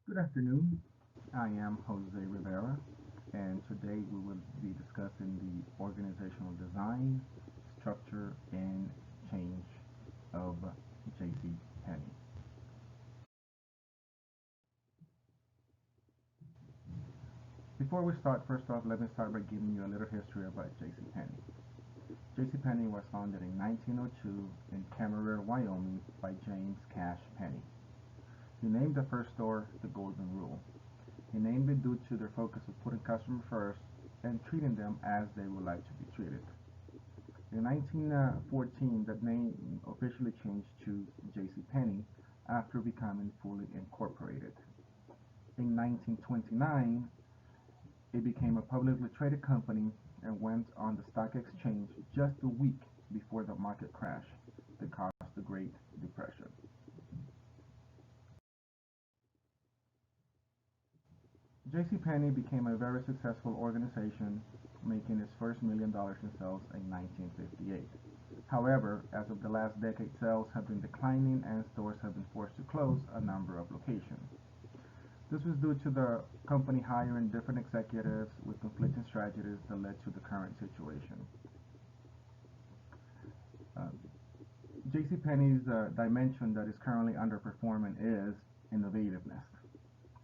Good afternoon. I am Jose Rivera, and today we will be discussing the organizational design, structure, and change of J.C. Penney. Before we start, first off, let me start by giving you a little history about J.C. Penney. J.C. Penney was founded in 1902 in Cameron, Wyoming by James Cash Penney. He named the first store the Golden Rule. He named it due to their focus of putting customers first and treating them as they would like to be treated. In 1914, the name officially changed to J.C. Penney after becoming fully incorporated. In 1929, it became a publicly traded company and went on the stock exchange just a week before the market crash that caused the Great Depression. JCPenney became a very successful organization, making its first $1 million in sales in 1958. However, as of the last decade, sales have been declining and stores have been forced to close a number of locations. This was due to the company hiring different executives with conflicting strategies that led to the current situation. Uh, JCPenney's dimension that is currently underperforming is innovativeness.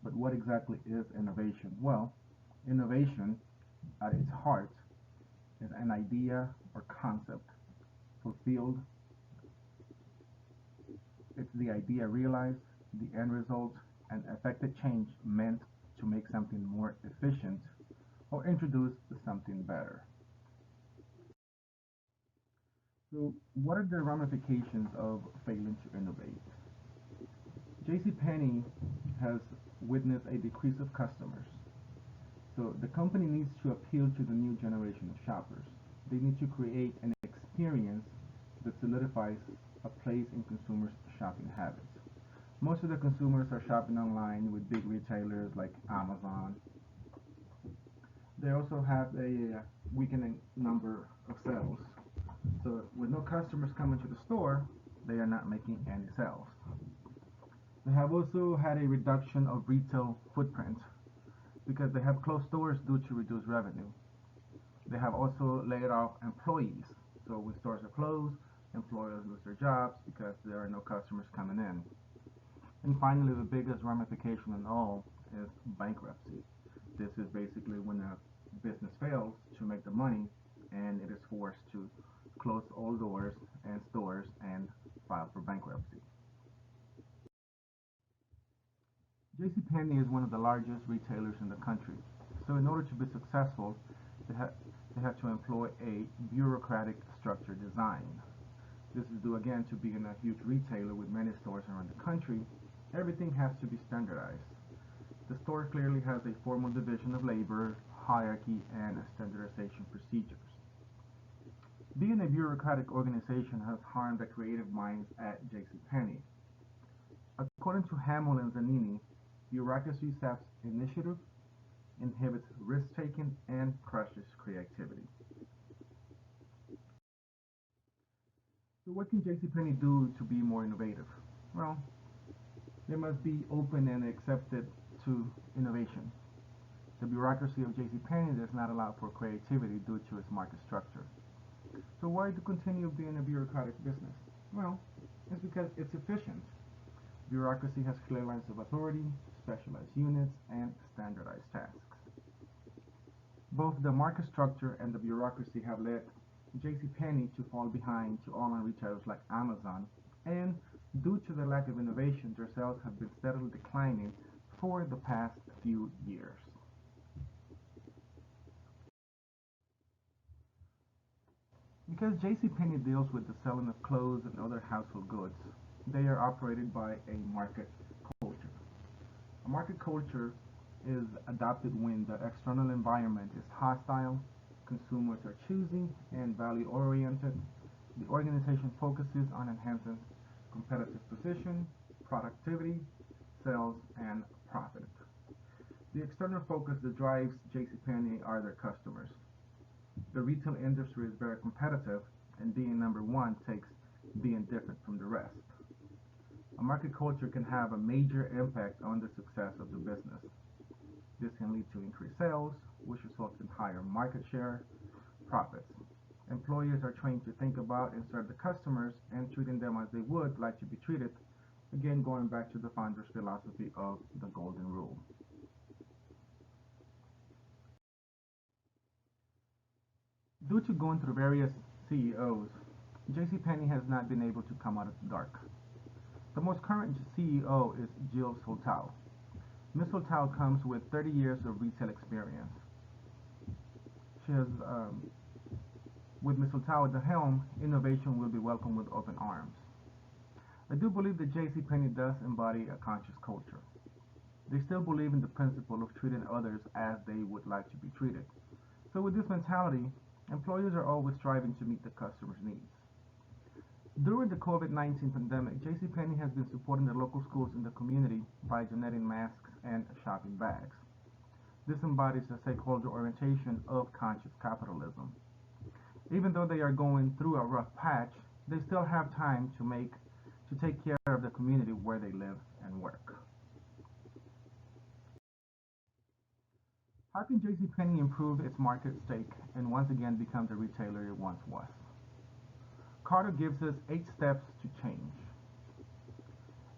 But what exactly is innovation? Well, innovation at its heart is an idea or concept fulfilled. It's the idea realized, the end result, and effective change meant to make something more efficient or introduce something better. So, what are the ramifications of failing to innovate? JCPenney has witnessed a decrease of customers. So the company needs to appeal to the new generation of shoppers. They need to create an experience that solidifies a place in consumers' shopping habits. Most of the consumers are shopping online with big retailers like Amazon. They also have a weakening number of sales. So with no customers coming to the store, they are not making any sales. They have also had a reduction of retail footprint because they have closed stores due to reduced revenue. They have also laid off employees. So when stores are closed, employers lose their jobs because there are no customers coming in. And finally, the biggest ramification in all is bankruptcy. This is basically when a business fails to make the money and it is forced to close all doors and stores and file for bankruptcy. JCPenney is one of the largest retailers in the country. So in order to be successful, they have to employ a bureaucratic structure design. This is due again to being a huge retailer with many stores around the country. Everything has to be standardized. The store clearly has a formal division of labor, hierarchy, and standardization procedures. Being a bureaucratic organization has harmed the creative minds at JCPenney. According to Hamill and Zanini, bureaucracy saps initiative, inhibits risk-taking, and crushes creativity. So what can JCPenney do to be more innovative? Well, they must be open and accepted to innovation. The bureaucracy of JCPenney does not allow for creativity due to its market structure. So why to continue being a bureaucratic business? Well, it's because it's efficient. Bureaucracy has clear lines of authority, specialized units, and standardized tasks. Both the market structure and the bureaucracy have led JCPenney to fall behind to online retailers like Amazon, and due to the lack of innovation, their sales have been steadily declining for the past few years. Because JCPenney deals with the selling of clothes and other household goods, they are operated by a market culture. A market culture is adopted when the external environment is hostile, consumers are choosy and value-oriented, the organization focuses on enhancing competitive position, productivity, sales, and profit. The external focus that drives JCPenney are their customers. The retail industry is very competitive, and being number one takes being different from the rest. A market culture can have a major impact on the success of the business. This can lead to increased sales, which results in higher market share, profits. Employees are trained to think about and serve the customers and treating them as they would like to be treated, again going back to the founder's philosophy of the golden rule. Due to going through various CEOs, JCPenney has not been able to come out of the dark. The most current CEO is Jill Soltau. Ms. Soltau comes with 30 years of retail experience. She has, with Ms. Soltau at the helm, innovation will be welcomed with open arms. I do believe that JCPenney does embody a conscious culture. They still believe in the principle of treating others as they would like to be treated. So with this mentality, employers are always striving to meet the customer's needs. During the COVID-19 pandemic, JCPenney has been supporting the local schools in the community by donating masks and shopping bags. This embodies the stakeholder orientation of conscious capitalism. Even though they are going through a rough patch, they still have time to take care of the community where they live and work. How can JCPenney improve its market stake and once again become the retailer it once was? Carter gives us 8 steps to change.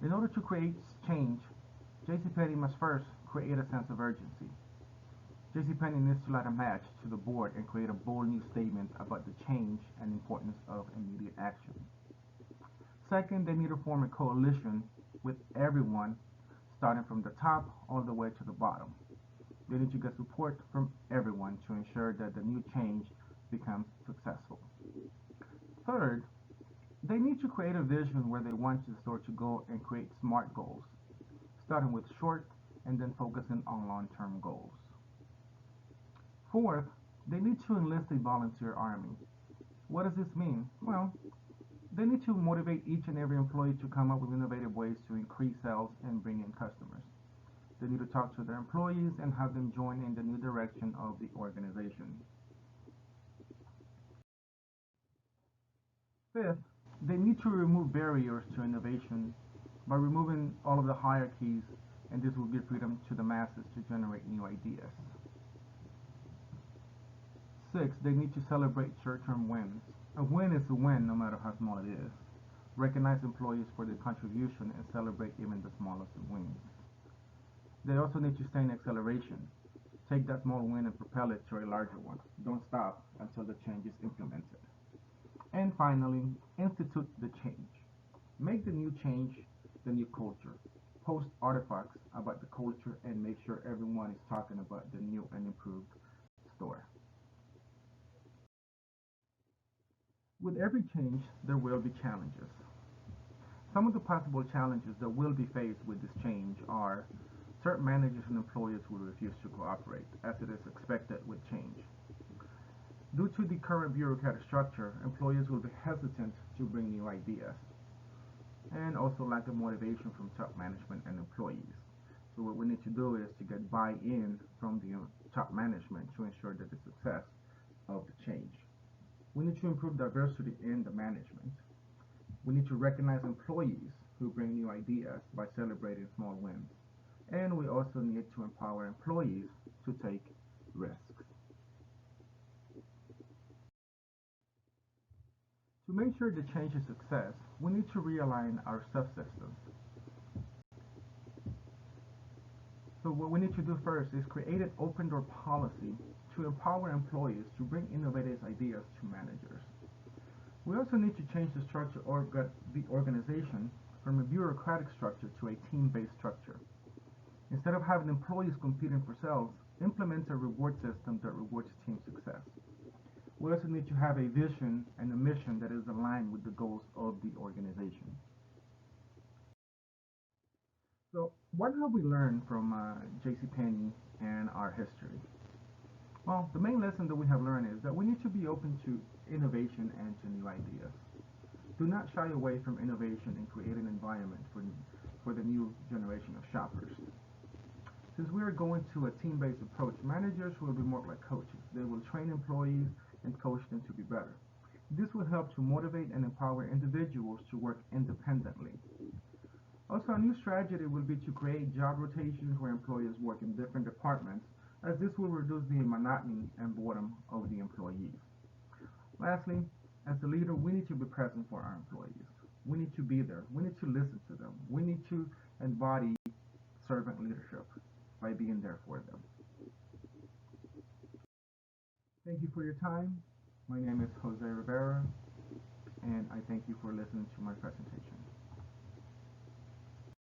In order to create change, JCPenney must first create a sense of urgency. JCPenney needs to light a match to the board and create a bold new statement about the change and importance of immediate action. Second, they need to form a coalition with everyone, starting from the top all the way to the bottom. They need to get support from everyone to ensure that the new change becomes successful. Third, they need to create a vision where they want the store to go and create SMART goals, starting with short and then focusing on long-term goals. Fourth, they need to enlist a volunteer army. What does this mean? Well, they need to motivate each and every employee to come up with innovative ways to increase sales and bring in customers. They need to talk to their employees and have them join in the new direction of the organization. Fifth, they need to remove barriers to innovation by removing all of the hierarchies, and this will give freedom to the masses to generate new ideas. Six, they need to celebrate short-term wins. A win is a win no matter how small it is. Recognize employees for their contribution and celebrate even the smallest of wins. They also need to stay in acceleration. Take that small win and propel it to a larger one. Don't stop until the change is implemented. And finally, institute the change. Make the new change the new culture. Post artifacts about the culture and make sure everyone is talking about the new and improved store. With every change, there will be challenges. Some of the possible challenges that will be faced with this change are certain managers and employees will refuse to cooperate, as it is expected with change. Due to the current bureaucratic structure, employees will be hesitant to bring new ideas, and also lack of motivation from top management and employees. So what we need to do is to get buy-in from the top management to ensure that the success of the change. We need to improve diversity in the management. We need to recognize employees who bring new ideas by celebrating small wins. And we also need to empower employees to take risks. To make sure the change is a success, we need to realign our subsystems. So what we need to do first is create an open door policy to empower employees to bring innovative ideas to managers. We also need to change the structure of the organization from a bureaucratic structure to a team-based structure. Instead of having employees competing for sales, implement a reward system that rewards team success. We also need to have a vision and a mission that is aligned with the goals of the organization. So what have we learned from JCPenney and our history? Well, the main lesson that we have learned is that we need to be open to innovation and to new ideas. Do not shy away from innovation and create an environment for the new generation of shoppers. Since we are going to a team-based approach, managers will be more like coaches. They will train employees and coach them to be better. This will help to motivate and empower individuals to work independently. Also, a new strategy will be to create job rotations where employees work in different departments, as this will reduce the monotony and boredom of the employees. Lastly, as a leader, we need to be present for our employees. We need to be there. We need to listen to them. We need to embody servant leadership by being there for them. Thank you for your time. My name is Jose Rivera, and I thank you for listening to my presentation.